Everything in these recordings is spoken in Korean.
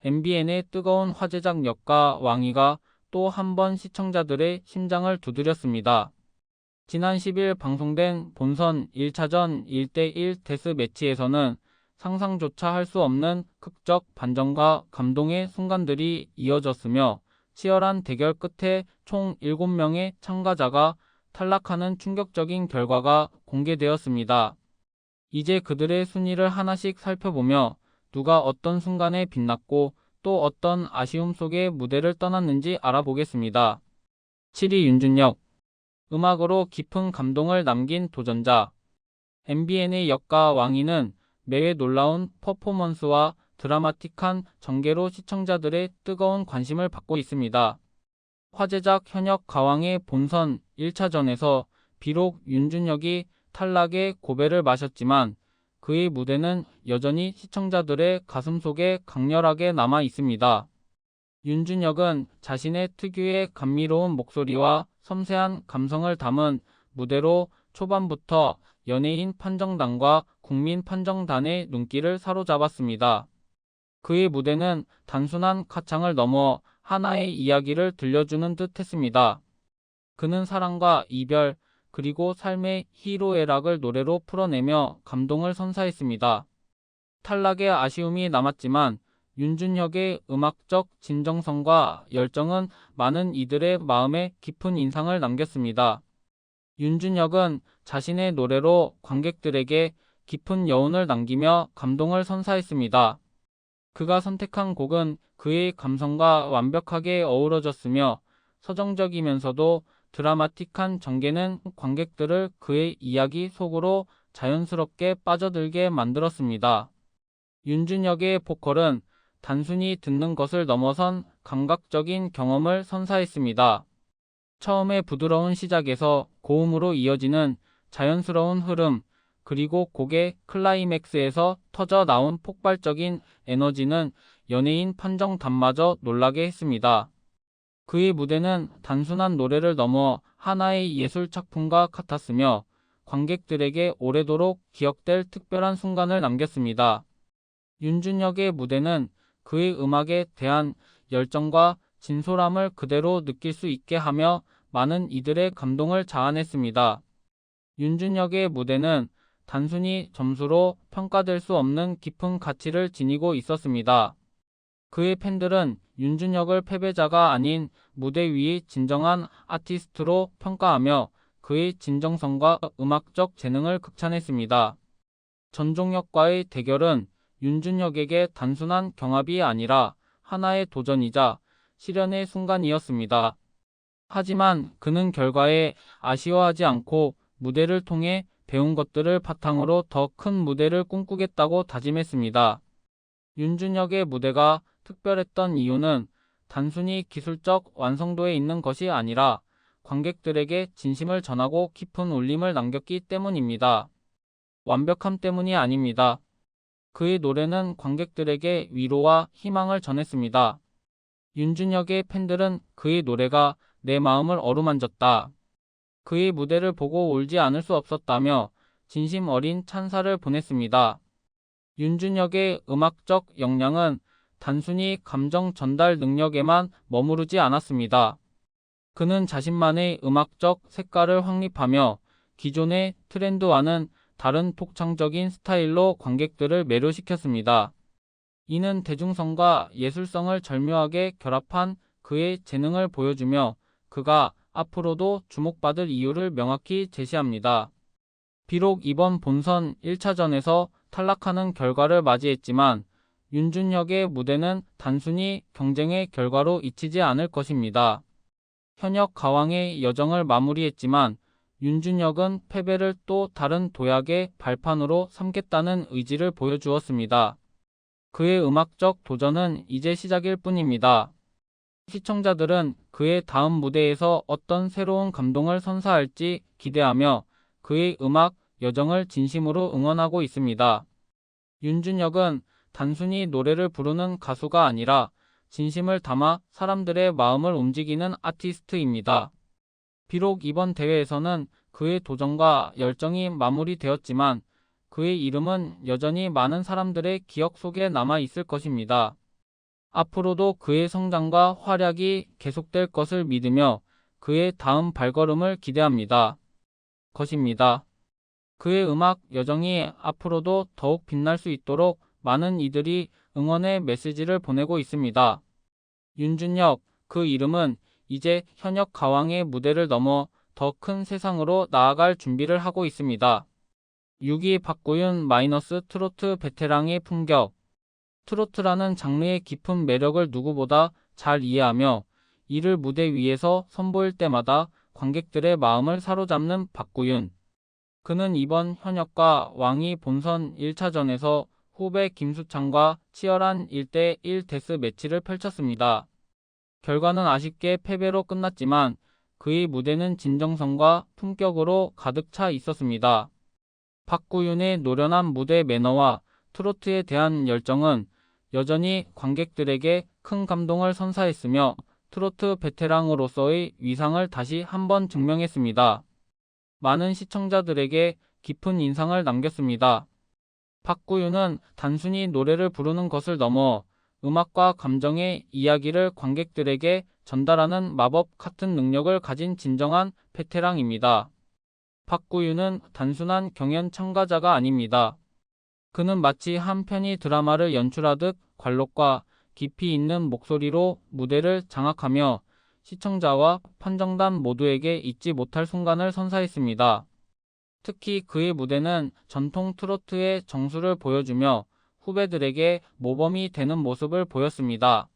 MBN의 뜨거운 화제작 역과 왕이가 또 한 번 시청자들의 심장을 두드렸습니다. 지난 10일 방송된 본선 1차전 1대1 데스매치에서는 상상조차 할 수 없는 극적 반전과 감동의 순간들이 이어졌으며 치열한 대결 끝에 총 7명의 참가자가 탈락하는 충격적인 결과가 공개되었습니다. 이제 그들의 순위를 하나씩 살펴보며 누가 어떤 순간에 빛났고 또 어떤 아쉬움 속에 무대를 떠났는지 알아보겠습니다. 7위 윤준혁. 음악으로 깊은 감동을 남긴 도전자. MBN의 역과 왕이는 매회 놀라운 퍼포먼스와 드라마틱한 전개로 시청자들의 뜨거운 관심을 받고 있습니다. 화제작 현역 가왕의 본선 1차전에서 비록 윤준혁이 탈락의 고배를 마셨지만 그의 무대는 여전히 시청자들의 가슴속에 강렬하게 남아 있습니다. 윤준혁은 자신의 특유의 감미로운 목소리와 섬세한 감성을 담은 무대로 초반부터 연예인 판정단과 국민 판정단의 눈길을 사로잡았습니다. 그의 무대는 단순한 가창을 넘어 하나의 이야기를 들려주는 듯 했습니다. 그는 사랑과 이별, 그리고 삶의 희로애락을 노래로 풀어내며 감동을 선사했습니다. 탈락의 아쉬움이 남았지만 윤준혁의 음악적 진정성과 열정은 많은 이들의 마음에 깊은 인상을 남겼습니다. 윤준혁은 자신의 노래로 관객들에게 깊은 여운을 남기며 감동을 선사했습니다. 그가 선택한 곡은 그의 감성과 완벽하게 어우러졌으며 서정적이면서도 드라마틱한 전개는 관객들을 그의 이야기 속으로 자연스럽게 빠져들게 만들었습니다. 윤준혁의 보컬은 단순히 듣는 것을 넘어선 감각적인 경험을 선사했습니다. 처음에 부드러운 시작에서 고음으로 이어지는 자연스러운 흐름, 그리고 곡의 클라이맥스에서 터져 나온 폭발적인 에너지는 연예인 판정단마저 놀라게 했습니다. 그의 무대는 단순한 노래를 넘어 하나의 예술 작품과 같았으며 관객들에게 오래도록 기억될 특별한 순간을 남겼습니다. 윤준혁의 무대는 그의 음악에 대한 열정과 진솔함을 그대로 느낄 수 있게 하며 많은 이들의 감동을 자아냈습니다. 윤준혁의 무대는 단순히 점수로 평가될 수 없는 깊은 가치를 지니고 있었습니다. 그의 팬들은 윤준혁을 패배자가 아닌 무대 위의 진정한 아티스트로 평가하며 그의 진정성과 음악적 재능을 극찬했습니다. 전종혁과의 대결은 윤준혁에게 단순한 경합이 아니라 하나의 도전이자 실현의 순간이었습니다. 하지만 그는 결과에 아쉬워하지 않고 무대를 통해 배운 것들을 바탕으로 더 큰 무대를 꿈꾸겠다고 다짐했습니다. 윤준혁의 무대가 특별했던 이유는 단순히 기술적 완성도에 있는 것이 아니라 관객들에게 진심을 전하고 깊은 울림을 남겼기 때문입니다. 완벽함 때문이 아닙니다. 그의 노래는 관객들에게 위로와 희망을 전했습니다. 윤준혁의 팬들은 그의 노래가 내 마음을 어루만졌다. 그의 무대를 보고 울지 않을 수 없었다며 진심 어린 찬사를 보냈습니다. 윤준혁의 음악적 역량은 단순히 감정 전달 능력에만 머무르지 않았습니다. 그는 자신만의 음악적 색깔을 확립하며 기존의 트렌드와는 다른 독창적인 스타일로 관객들을 매료시켰습니다. 이는 대중성과 예술성을 절묘하게 결합한 그의 재능을 보여주며 그가 앞으로도 주목받을 이유를 명확히 제시합니다. 비록 이번 본선 1차전에서 탈락하는 결과를 맞이했지만 윤준혁의 무대는 단순히 경쟁의 결과로 잊히지 않을 것입니다. 현역 가왕의 여정을 마무리했지만 윤준혁은 패배를 또 다른 도약의 발판으로 삼겠다는 의지를 보여주었습니다. 그의 음악적 도전은 이제 시작일 뿐입니다. 시청자들은 그의 다음 무대에서 어떤 새로운 감동을 선사할지 기대하며 그의 음악 여정을 진심으로 응원하고 있습니다. 윤준혁은 단순히 노래를 부르는 가수가 아니라 진심을 담아 사람들의 마음을 움직이는 아티스트입니다. 비록 이번 대회에서는 그의 도전과 열정이 마무리되었지만 그의 이름은 여전히 많은 사람들의 기억 속에 남아 있을 것입니다. 앞으로도 그의 성장과 활약이 계속될 것을 믿으며 그의 다음 발걸음을 기대합니다. 것입니다. 그의 음악 여정이 앞으로도 더욱 빛날 수 있도록 많은 이들이 응원의 메시지를 보내고 있습니다. 윤준혁, 그 이름은 이제 현역 가왕의 무대를 넘어 더 큰 세상으로 나아갈 준비를 하고 있습니다. 6위 박구윤 트로트 베테랑의 품격. 트로트라는 장르의 깊은 매력을 누구보다 잘 이해하며 이를 무대 위에서 선보일 때마다 관객들의 마음을 사로잡는 박구윤. 그는 이번 현역과 왕이 본선 1차전에서 후배 김수창과 치열한 1대1 데스 매치를 펼쳤습니다. 결과는 아쉽게 패배로 끝났지만 그의 무대는 진정성과 품격으로 가득 차 있었습니다. 박구윤의 노련한 무대 매너와 트로트에 대한 열정은 여전히 관객들에게 큰 감동을 선사했으며 트로트 베테랑으로서의 위상을 다시 한번 증명했습니다. 많은 시청자들에게 깊은 인상을 남겼습니다. 박구윤은 단순히 노래를 부르는 것을 넘어 음악과 감정의 이야기를 관객들에게 전달하는 마법 같은 능력을 가진 진정한 베테랑입니다. 박구윤은 단순한 경연 참가자가 아닙니다. 그는 마치 한 편의 드라마를 연출하듯 관록과 깊이 있는 목소리로 무대를 장악하며 시청자와 판정단 모두에게 잊지 못할 순간을 선사했습니다. 특히 그의 무대는 전통 트로트의 정수를 보여주며 후배들에게 모범이 되는 모습을 보였습니다.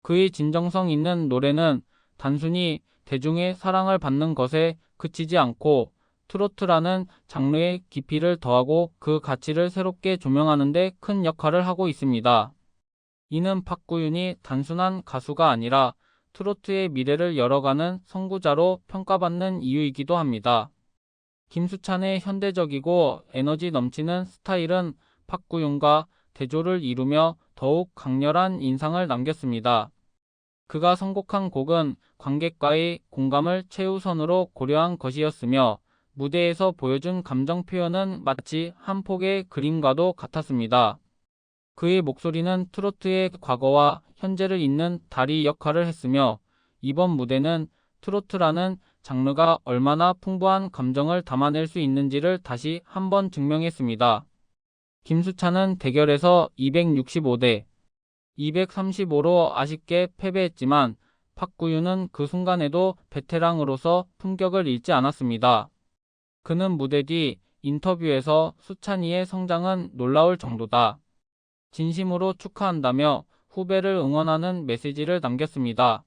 그의 진정성 있는 노래는 단순히 대중의 사랑을 받는 것에 그치지 않고 트로트라는 장르의 깊이를 더하고 그 가치를 새롭게 조명하는 데 큰 역할을 하고 있습니다. 이는 박구윤이 단순한 가수가 아니라 트로트의 미래를 열어가는 선구자로 평가받는 이유이기도 합니다. 김수찬의 현대적이고 에너지 넘치는 스타일은 박구윤과 대조를 이루며 더욱 강렬한 인상을 남겼습니다. 그가 선곡한 곡은 관객과의 공감을 최우선으로 고려한 것이었으며 무대에서 보여준 감정 표현은 마치 한 폭의 그림과도 같았습니다. 그의 목소리는 트로트의 과거와 현재를 잇는 다리 역할을 했으며 이번 무대는 트로트라는 장르가 얼마나 풍부한 감정을 담아낼 수 있는지를 다시 한번 증명했습니다. 김수찬은 대결에서 265대 235로 아쉽게 패배했지만 박구윤은 그 순간에도 베테랑으로서 품격을 잃지 않았습니다. 그는 무대 뒤 인터뷰에서 수찬이의 성장은 놀라울 정도다. 진심으로 축하한다며 후배를 응원하는 메시지를 남겼습니다.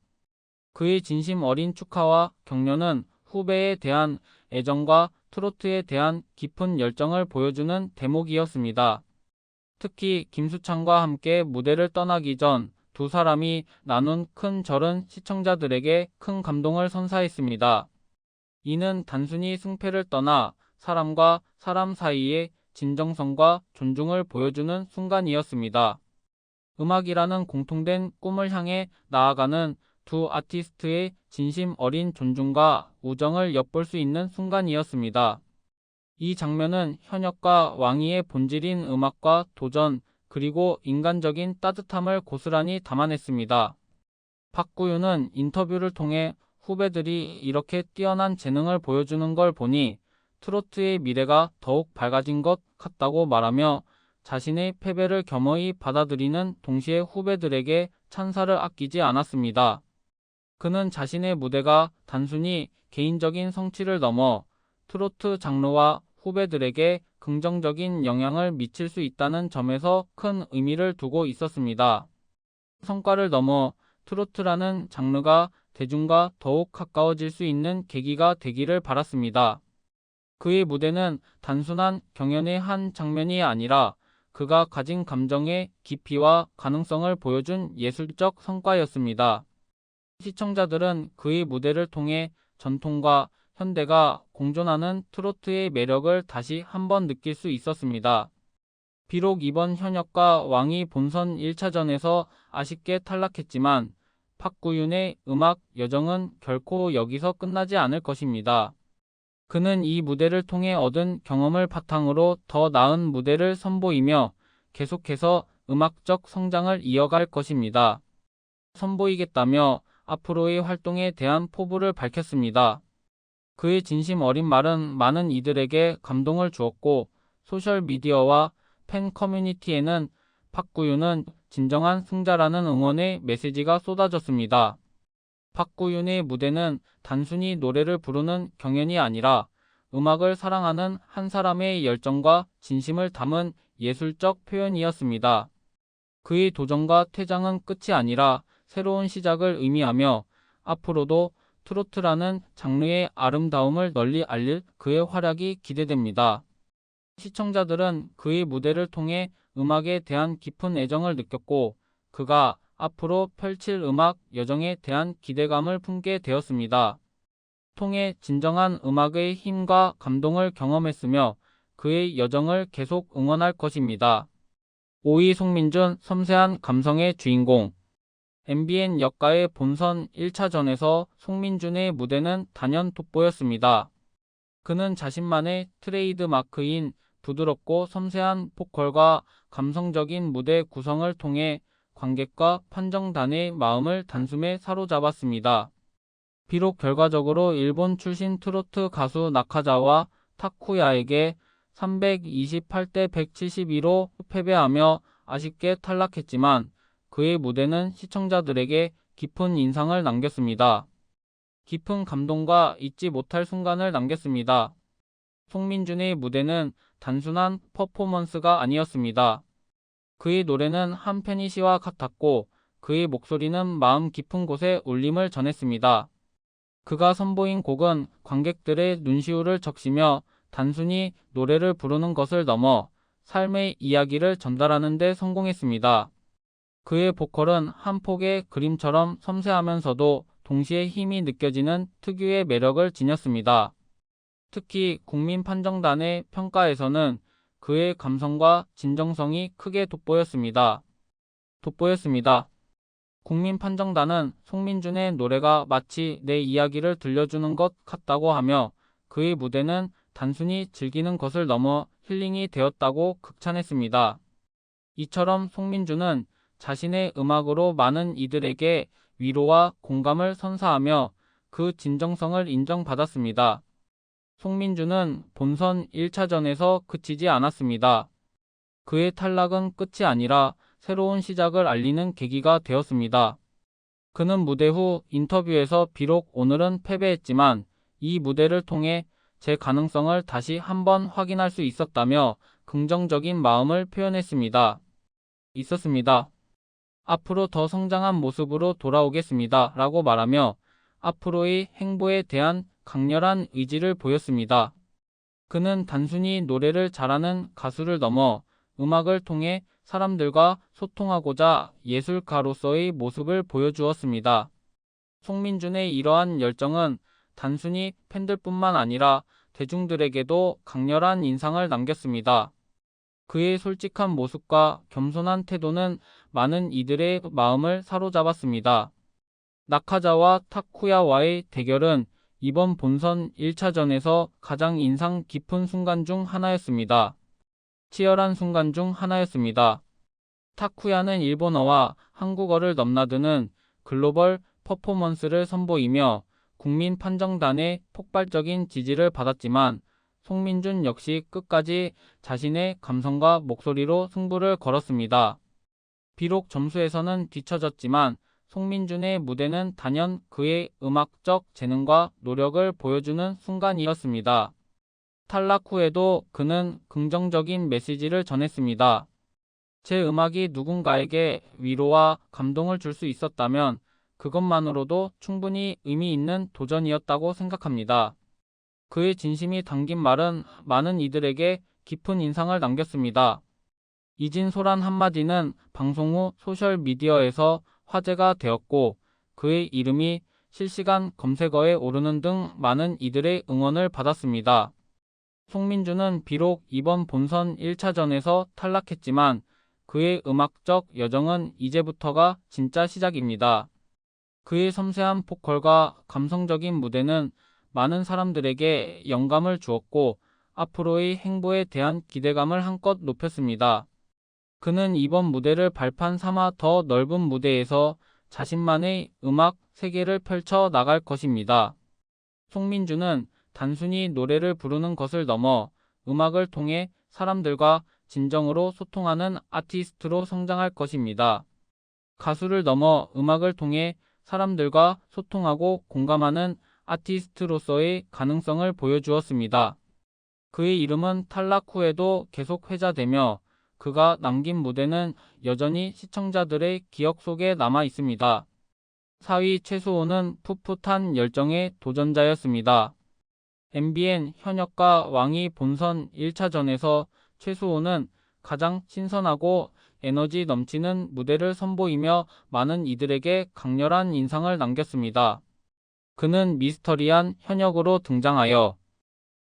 그의 진심 어린 축하와 격려는 후배에 대한 애정과 트로트에 대한 깊은 열정을 보여주는 대목이었습니다. 특히 김수창과 함께 무대를 떠나기 전 두 사람이 나눈 큰 절은 시청자들에게 큰 감동을 선사했습니다. 이는 단순히 승패를 떠나 사람과 사람 사이의 진정성과 존중을 보여주는 순간이었습니다. 음악이라는 공통된 꿈을 향해 나아가는 두 아티스트의 진심 어린 존중과 우정을 엿볼 수 있는 순간이었습니다. 이 장면은 현역과 왕위의 본질인 음악과 도전 그리고 인간적인 따뜻함을 고스란히 담아냈습니다. 박구윤은 인터뷰를 통해 후배들이 이렇게 뛰어난 재능을 보여주는 걸 보니 트로트의 미래가 더욱 밝아진 것 같다고 말하며 자신의 패배를 겸허히 받아들이는 동시에 후배들에게 찬사를 아끼지 않았습니다. 그는 자신의 무대가 단순히 개인적인 성취를 넘어 트로트 장르와 후배들에게 긍정적인 영향을 미칠 수 있다는 점에서 큰 의미를 두고 있었습니다. 성과를 넘어 트로트라는 장르가 대중과 더욱 가까워질 수 있는 계기가 되기를 바랐습니다. 그의 무대는 단순한 경연의 한 장면이 아니라 그가 가진 감정의 깊이와 가능성을 보여준 예술적 성과였습니다. 시청자들은 그의 무대를 통해 전통과 현대가 공존하는 트로트의 매력을 다시 한번 느낄 수 있었습니다. 비록 이번 현역과 왕이 본선 1차전에서 아쉽게 탈락했지만 박구윤의 음악 여정은 결코 여기서 끝나지 않을 것입니다. 그는 이 무대를 통해 얻은 경험을 바탕으로 더 나은 무대를 선보이며 계속해서 음악적 성장을 이어갈 것입니다. 선보이겠다며 앞으로의 활동에 대한 포부를 밝혔습니다. 그의 진심 어린 말은 많은 이들에게 감동을 주었고 소셜미디어와 팬 커뮤니티에는 박구윤은 진정한 승자라는 응원의 메시지가 쏟아졌습니다. 박구윤의 무대는 단순히 노래를 부르는 경연이 아니라 음악을 사랑하는 한 사람의 열정과 진심을 담은 예술적 표현이었습니다. 그의 도전과 퇴장은 끝이 아니라 새로운 시작을 의미하며 앞으로도 트로트라는 장르의 아름다움을 널리 알릴 그의 활약이 기대됩니다. 시청자들은 그의 무대를 통해 음악에 대한 깊은 애정을 느꼈고 그가 앞으로 펼칠 음악 여정에 대한 기대감을 품게 되었습니다. 통해 진정한 음악의 힘과 감동을 경험했으며 그의 여정을 계속 응원할 것입니다. 5위 송민준 섬세한 감성의 주인공 MBN 역가의 본선 1차전에서 송민준의 무대는 단연 돋보였습니다. 그는 자신만의 트레이드 마크인 부드럽고 섬세한 보컬과 감성적인 무대 구성을 통해 관객과 판정단의 마음을 단숨에 사로잡았습니다. 비록 결과적으로 일본 출신 트로트 가수 나카자와 타쿠야에게 328대 172로 패배하며 아쉽게 탈락했지만 그의 무대는 시청자들에게 깊은 인상을 남겼습니다. 깊은 감동과 잊지 못할 순간을 남겼습니다. 송민준의 무대는 단순한 퍼포먼스가 아니었습니다. 그의 노래는 한 페니시와 같았고 그의 목소리는 마음 깊은 곳에 울림을 전했습니다. 그가 선보인 곡은 관객들의 눈시울을 적시며 단순히 노래를 부르는 것을 넘어 삶의 이야기를 전달하는 데 성공했습니다. 그의 보컬은 한 폭의 그림처럼 섬세하면서도 동시에 힘이 느껴지는 특유의 매력을 지녔습니다. 특히 국민 판정단의 평가에서는 그의 감성과 진정성이 크게 돋보였습니다. 국민 판정단은 송민준의 노래가 마치 내 이야기를 들려주는 것 같다고 하며 그의 무대는 단순히 즐기는 것을 넘어 힐링이 되었다고 극찬했습니다. 이처럼 송민준은 자신의 음악으로 많은 이들에게 위로와 공감을 선사하며 그 진정성을 인정받았습니다. 송민준은 본선 1차전에서 그치지 않았습니다. 그의 탈락은 끝이 아니라 새로운 시작을 알리는 계기가 되었습니다. 그는 무대 후 인터뷰에서 비록 오늘은 패배했지만 이 무대를 통해 제 가능성을 다시 한번 확인할 수 있었다며 긍정적인 마음을 표현했습니다. 앞으로 더 성장한 모습으로 돌아오겠습니다. 라고 말하며 앞으로의 행보에 대한 강렬한 의지를 보였습니다. 그는 단순히 노래를 잘하는 가수를 넘어 음악을 통해 사람들과 소통하고자 예술가로서의 모습을 보여주었습니다. 송민준의 이러한 열정은 단순히 팬들뿐만 아니라 대중들에게도 강렬한 인상을 남겼습니다. 그의 솔직한 모습과 겸손한 태도는 많은 이들의 마음을 사로잡았습니다. 나카자와 타쿠야와의 대결은 이번 본선 1차전에서 가장 인상 깊은 순간 중 하나였습니다. 치열한 순간 중 하나였습니다. 타쿠야는 일본어와 한국어를 넘나드는 글로벌 퍼포먼스를 선보이며 국민 판정단의 폭발적인 지지를 받았지만 송민준 역시 끝까지 자신의 감성과 목소리로 승부를 걸었습니다. 비록 점수에서는 뒤처졌지만 송민준의 무대는 단연 그의 음악적 재능과 노력을 보여주는 순간이었습니다. 탈락 후에도 그는 긍정적인 메시지를 전했습니다. 제 음악이 누군가에게 위로와 감동을 줄 수 있었다면 그것만으로도 충분히 의미 있는 도전이었다고 생각합니다. 그의 진심이 담긴 말은 많은 이들에게 깊은 인상을 남겼습니다. 이진 소란 한마디는 방송 후 소셜미디어에서 화제가 되었고 그의 이름이 실시간 검색어에 오르는 등 많은 이들의 응원을 받았습니다. 송민준은 비록 이번 본선 1차전에서 탈락했지만 그의 음악적 여정은 이제부터가 진짜 시작입니다. 그의 섬세한 보컬과 감성적인 무대는 많은 사람들에게 영감을 주었고 앞으로의 행보에 대한 기대감을 한껏 높였습니다. 그는 이번 무대를 발판 삼아 더 넓은 무대에서 자신만의 음악 세계를 펼쳐 나갈 것입니다. 송민주는 단순히 노래를 부르는 것을 넘어 음악을 통해 사람들과 진정으로 소통하는 아티스트로 성장할 것입니다. 가수를 넘어 음악을 통해 사람들과 소통하고 공감하는 아티스트로서의 가능성을 보여주었습니다. 그의 이름은 탈락 후에도 계속 회자되며 그가 남긴 무대는 여전히 시청자들의 기억 속에 남아 있습니다. 4위 최수호는 풋풋한 열정의 도전자였습니다. MBN 현역과 왕이 본선 1차전에서 최수호는 가장 신선하고 에너지 넘치는 무대를 선보이며 많은 이들에게 강렬한 인상을 남겼습니다. 그는 미스터리한 현역으로 등장하여